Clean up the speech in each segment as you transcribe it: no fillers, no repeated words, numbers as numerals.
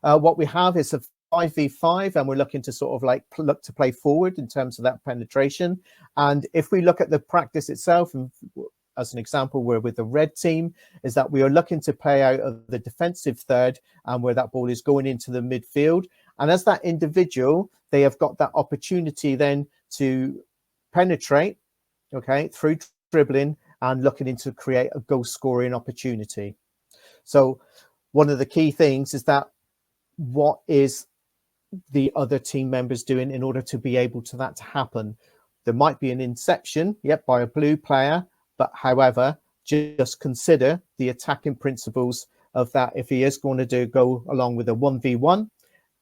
what we have is a 5v5, and we're looking to sort of like look to play forward in terms of that penetration. And if we look at the practice itself, and as an example, we're with the red team, is that we are looking to play out of the defensive third, and where that ball is going into the midfield. And as that individual, they have got that opportunity then to penetrate, okay, through dribbling and looking into create a goal scoring opportunity. So one of the key things is that what is the other team members doing in order to be able to that to happen? There might be an inception, yep, by a blue player, but however, just consider the attacking principles of that. If he is going to go along with a 1v1,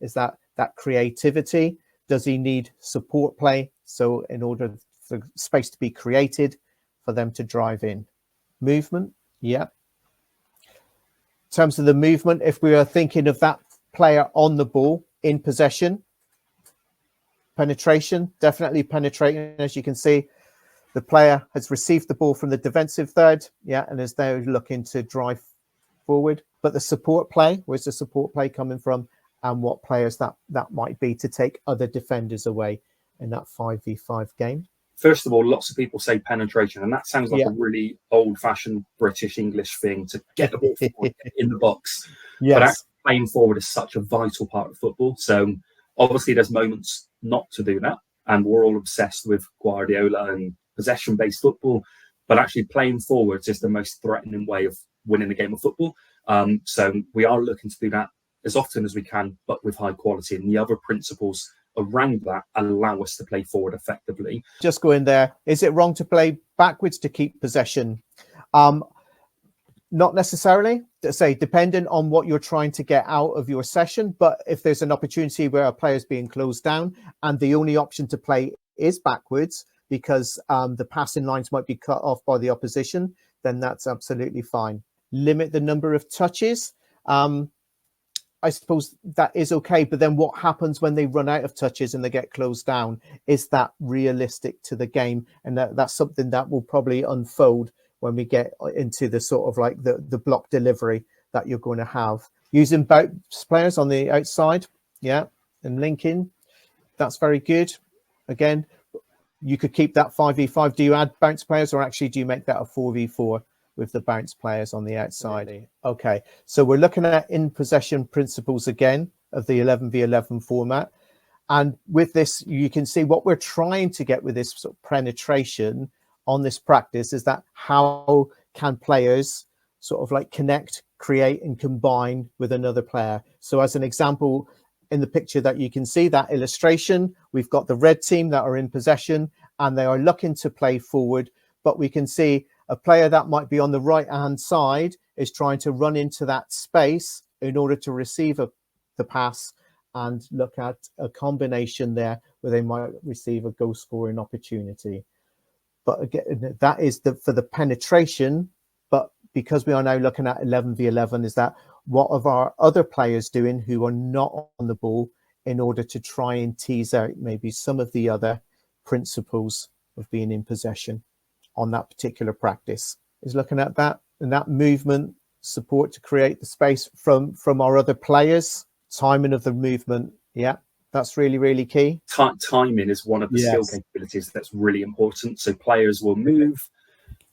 is that creativity? Does he need support play? So in order for space to be created for them to drive in. Movement, yeah. In terms of the movement, if we are thinking of that player on the ball in possession, penetration, definitely penetrating. As you can see, the player has received the ball from the defensive third, yeah, and is there looking to drive forward. But the support play, where's the support play coming from, and what players that might be to take other defenders away in that 5v5 game? First of all, lots of people say penetration, and that sounds like a really old-fashioned British English thing to get the ball forward in the box. Yes. But actually playing forward is such a vital part of football. So obviously there's moments not to do that, and we're all obsessed with Guardiola and possession-based football, but actually playing forwards is the most threatening way of winning a game of football. So we are looking to do that as often as we can, but with high quality. And the other principles around that allow us to play forward effectively. Just go in there. Is it wrong to play backwards to keep possession? Not necessarily. Say, depending on what you're trying to get out of your session. But if there's an opportunity where a player is being closed down and the only option to play is backwards because the passing lines might be cut off by the opposition, then that's absolutely fine. Limit the number of touches. I suppose that is okay, but then what happens when they run out of touches and they get closed down? Is that realistic to the game? And that's something that will probably unfold when we get into the sort of like the block delivery that you're going to have. Using bounce players on the outside, yeah, and linking, that's very good. Again, you could keep that 5v5. Do you add bounce players, or actually do you make that a 4v4? With the bounce players on the outside? Really? Okay, so we're looking at in possession principles again of the 11v11 format, and with this you can see what we're trying to get with this sort of penetration on this practice is that how can players sort of like connect, create and combine with another player. So as an example, in the picture that you can see, that illustration, we've got the red team that are in possession and they are looking to play forward, but we can see a player that might be on the right-hand side is trying to run into that space in order to receive the pass and look at a combination there where they might receive a goal-scoring opportunity. But again, that is for the penetration. But because we are now looking at 11v11, is that what are our other players doing who are not on the ball in order to try and tease out maybe some of the other principles of being in possession on that particular practice? Is looking at that and that movement support to create the space from our other players. Timing of the movement, yeah, that's really, really key. Timing is one of the skill capabilities that's really important. So players will move,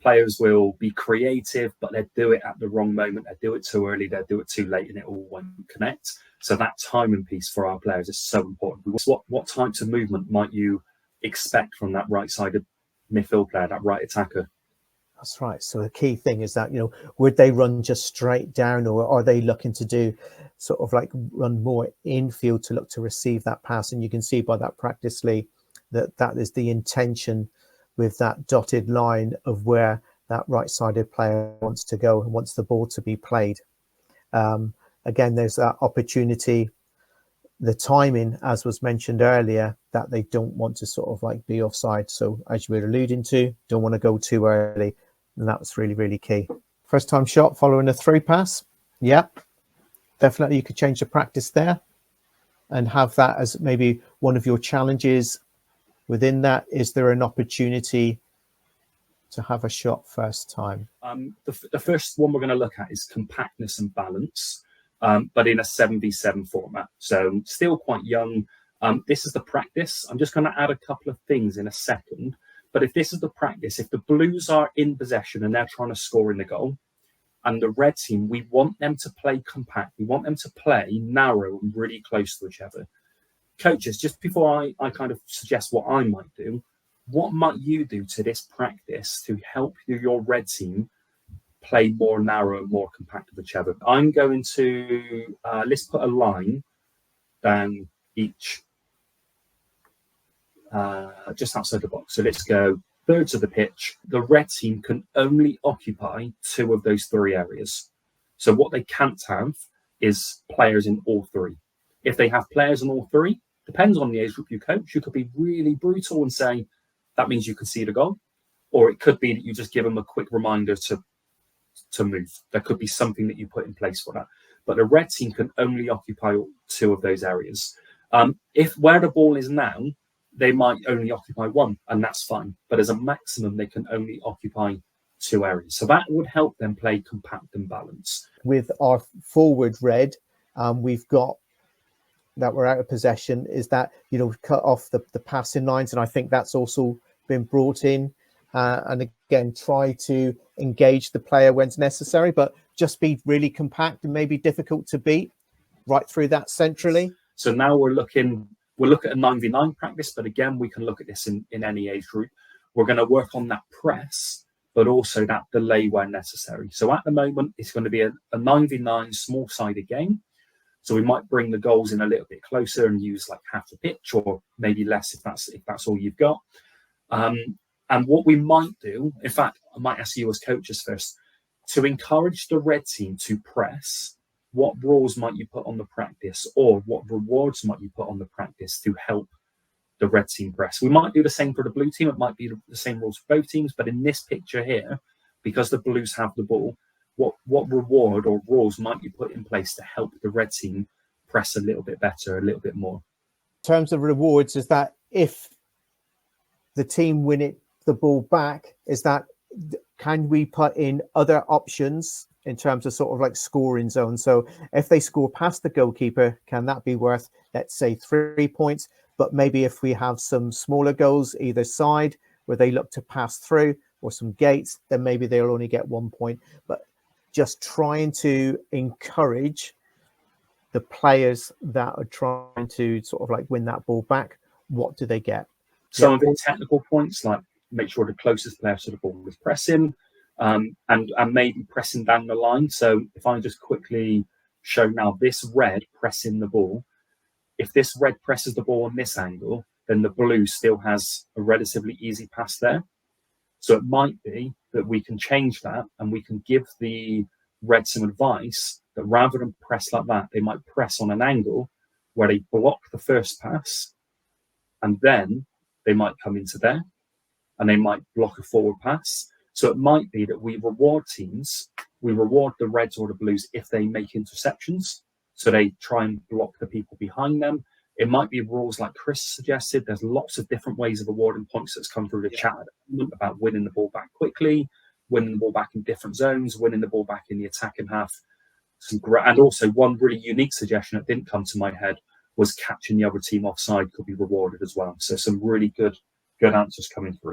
players will be creative, but they do it at the wrong moment. They do it too early, they do it too late, and it all won't connect. So that timing piece for our players is so important. What types of movement might you expect from that right-sided midfield player, that right attacker? That's right. So the key thing is that, would they run just straight down, or are they looking to do sort of like run more infield to look to receive that pass? And you can see by that practice, Lee, that is the intention with that dotted line of where that right-sided player wants to go and wants the ball to be played. Again, there's that opportunity, the timing, as was mentioned earlier, that they don't want to sort of like be offside. So as you were alluding to, don't want to go too early. And that was really, really key. First time shot following a through pass. Yeah, definitely you could change the practice there and have that as maybe one of your challenges within that. Is there an opportunity to have a shot first time? The first one we're going to look at is compactness and balance. but in a 7v7 format. So still quite young. This is the practice. I'm just going to add a couple of things in a second. But if this is the practice, if the Blues are in possession and they're trying to score in the goal, and the red team, we want them to play compact. We want them to play narrow and really close to each other. Coaches, just before I kind of suggest what I might do, what might you do to this practice to help your red team play more narrow and more compact with each other? I'm going to, let's put a line down each, just outside the box. So let's go thirds of the pitch. The red team can only occupy 2 of those 3 areas. So what they can't have is players in all 3. If they have players in all 3, depends on the age group you coach. You could be really brutal and say, that means you concede a goal. Or it could be that you just give them a quick reminder to move. There could be something that you put in place for that. But the red team can only occupy 2 of those areas. If where the ball is now, they might only occupy 1, and that's fine. But as a maximum, they can only occupy 2 areas. So that would help them play compact and balanced. With our forward red, we've got that we're out of possession, is that, cut off the passing lines. And I think that's also been brought in. And again, try to engage the player when it's necessary, but just be really compact and maybe difficult to beat right through that centrally. So now we'll look at a 9v9 practice, but again, we can look at this in any age group. We're going to work on that press, but also that delay where necessary. So at the moment, it's going to be a 9v9 small-sided game. So we might bring the goals in a little bit closer and use like half the pitch, or maybe less if that's all you've got. And what we might do, in fact, I might ask you as coaches first, to encourage the red team to press, what rules might you put on the practice, or what rewards might you put on the practice to help the red team press? We might do the same for the blue team. It might be the same rules for both teams. But in this picture here, because the Blues have the ball, what reward or rules might you put in place to help the red team press a little bit better, a little bit more? In terms of rewards, is that if the team win the ball back, is that can we put in other options in terms of sort of like scoring zones? So if they score past the goalkeeper, can that be worth, let's say, 3 points? But maybe if we have some smaller goals either side where they look to pass through, or some gates, then maybe they'll only get 1 point. But just trying to encourage the players that are trying to sort of like win that ball back, what do they get? Some of the technical points, like make sure the closest player to the ball is pressing, and maybe pressing down the line. So if I just quickly show now this red pressing the ball, if this red presses the ball on this angle, then the blue still has a relatively easy pass there. So it might be that we can change that, and we can give the red some advice that rather than press like that, they might press on an angle where they block the first pass, and then they might come into there and they might block a forward pass. So it might be that we reward teams, we reward the Reds or the Blues if they make interceptions. So they try and block the people behind them. It might be rules like Chris suggested. There's lots of different ways of awarding points that's come through the chat about winning the ball back quickly, winning the ball back in different zones, winning the ball back in the attacking half. And also one really unique suggestion that didn't come to my head was catching the other team offside could be rewarded as well. So some really good answers coming through.